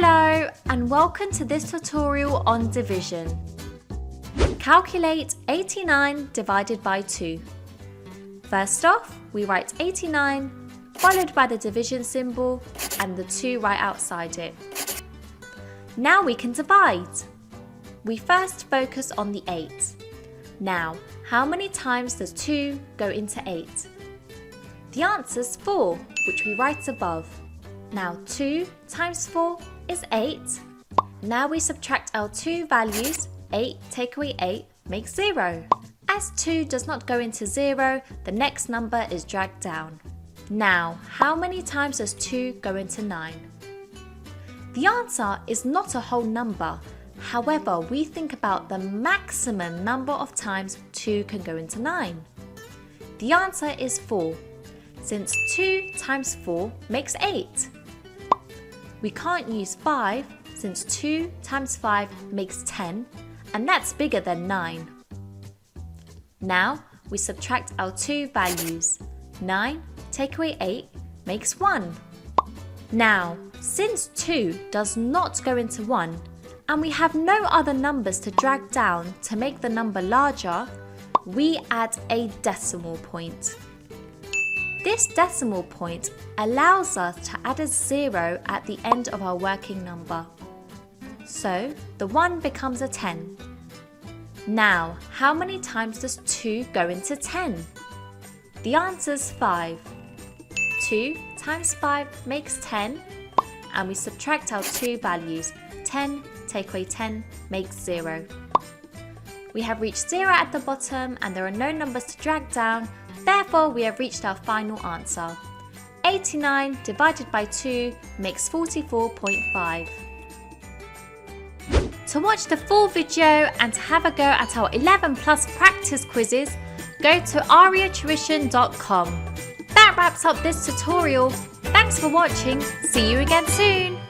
Hello and welcome to this tutorial on division. Calculate 89 divided by 2. First off, we write 89 followed by the division symbol and the 2 right outside it. Now we can divide. We first focus on the 8. Now, how many times does 2 go into 8? The answer is 4, which we write above. Now 2 times 4 is 8. Now we subtract our two values. 8 take away 8 makes 0. As 2 does not go into 0, the next number is dragged down. Now, how many times does 2 go into 9? The answer is not a whole number. However, we think about the maximum number of times 2 can go into 9. The answer is 4, since 2 times 4 makes 8. We can't use 5 since 2 times 5 makes 10, and that's bigger than 9. Now we subtract our two values. 9 take away 8 makes 1. Now, since 2 does not go into 1, and we have no other numbers to drag down to make the number larger, we add a decimal point. This decimal point allows us to add a 0 at the end of our working number. So the 1 becomes a 10. Now, how many times does 2 go into 10? The answer is 5. 2 times 5 makes 10, and we subtract our two values. 10 take away 10 makes 0. We have reached 0 at the bottom and there are no numbers to drag down. Therefore, we have reached our final answer. 89 divided by 2 makes 44.5. To watch the full video and to have a go at our 11 plus practice quizzes, go to ariatuition.com. That wraps up this tutorial. Thanks for watching. See you again soon.